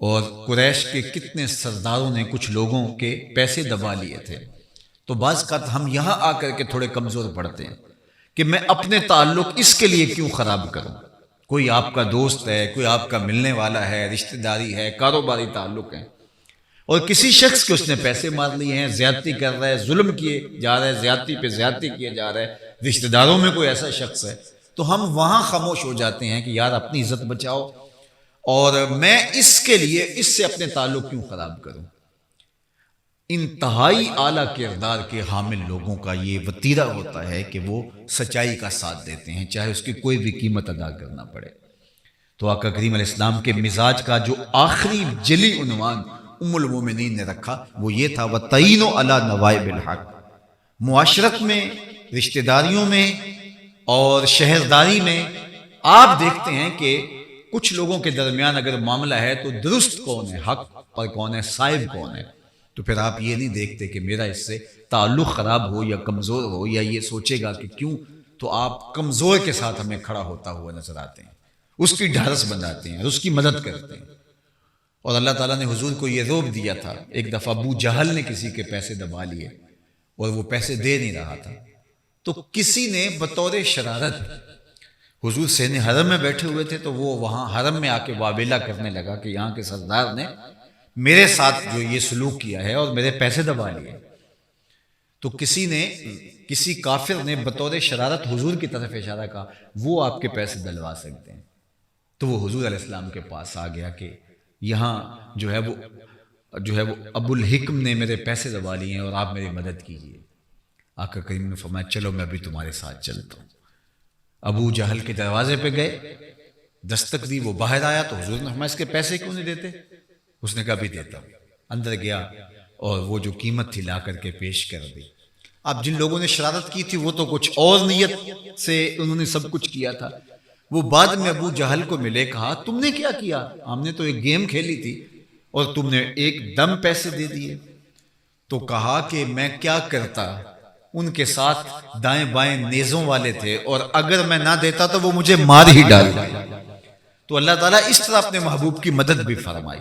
اور قریش کے کتنے سرداروں نے کچھ لوگوں کے پیسے دبا لیے تھے. تو بعض کا ہم یہاں آ کر کے تھوڑے کمزور پڑتے ہیں کہ میں اپنے تعلق اس کے لیے کیوں خراب کروں. کوئی آپ کا دوست ہے، کوئی آپ کا ملنے والا ہے، رشتہ داری ہے، کاروباری تعلق ہے، اور کسی شخص کے اس نے پیسے مار لیے ہیں، زیادتی کر رہا ہے، ظلم کیے جا رہا ہے، زیادتی پہ زیادتی کیے جا رہا ہے، رشتہ داروں میں کوئی ایسا شخص ہے، تو ہم وہاں خاموش ہو جاتے ہیں کہ یار اپنی عزت بچاؤ، اور میں اس کے لیے اس سے اپنے تعلق کیوں خراب کروں. انتہائی اعلیٰ کردار کے حامل لوگوں کا یہ وتیرہ ہوتا ہے کہ وہ سچائی کا ساتھ دیتے ہیں چاہے اس کی کوئی بھی قیمت ادا کرنا پڑے. تو آقا کریم علیہ السلام کے مزاج کا جو آخری جلی عنوان ام المومنین نے رکھا وہ یہ تھا وَتَعِينُوا عَلَى نَوَائِبِ الْحَقِّ. معاشرت میں، رشتہ داریوں میں اور شہرداری میں آپ دیکھتے ہیں کہ کچھ لوگوں کے درمیان اگر معاملہ ہے تو درست کون ہے، حق پر کون ہے، صائب کون ہے. تو پھر آپ یہ نہیں دیکھتے کہ میرا اس سے تعلق خراب ہو یا کمزور ہو یا یہ سوچے گا کہ کیوں. تو آپ کمزور کے ساتھ ہمیں کھڑا ہوتا ہوا نظر آتے ہیں، اس کی ڈھارس بناتے ہیں، اس کی مدد کرتے ہیں. اور اللہ تعالیٰ نے حضور کو یہ روب دیا تھا. ایک دفعہ ابو جہل نے کسی کے پیسے دبا لیے اور وہ پیسے دے نہیں رہا تھا، تو کسی نے بطور شرارت، حضور سین حرم میں بیٹھے ہوئے تھے تو وہ وہاں حرم میں آ کے واویلا کرنے لگا کہ یہاں کے سردار نے میرے ساتھ جو یہ سلوک کیا ہے اور میرے پیسے دبا لیے. تو کسی کافر نے بطور شرارت حضور کی طرف اشارہ کہا وہ آپ کے پیسے دلوا سکتے ہیں. تو وہ حضور علیہ السلام کے پاس آ گیا کہ یہاں جو ہے وہ ابو الحکم نے میرے پیسے دبا لیے ہیں اور آپ میری مدد کیجیے. آقا کریم نے فرمایا چلو میں ابھی تمہارے ساتھ چلتا ہوں. ابو جہل کے دروازے پہ گئے، دستک دی، وہ باہر آیا تو حضور نے فرمایا اس کے پیسے کیوں نہیں دیتے؟ اس نے کہا بھی دیتا ہوں. اندر گیا اور وہ جو قیمت تھی لا کر کے پیش کر دی. اب جن لوگوں نے شرارت کی تھی وہ تو کچھ اور نیت سے انہوں نے سب کچھ کیا تھا. وہ بعد میں ابو جہل کو ملے، کہا تم نے کیا کیا؟ ہم نے تو ایک گیم کھیلی تھی اور تم نے ایک دم پیسے دے دیے. تو کہا کہ میں کیا کرتا، ان کے ساتھ دائیں بائیں نیزوں والے تھے اور اگر میں نہ دیتا تو وہ مجھے مار ہی ڈالتا. تو اللہ تعالیٰ اس طرح اپنے محبوب کی مدد بھی فرمائی.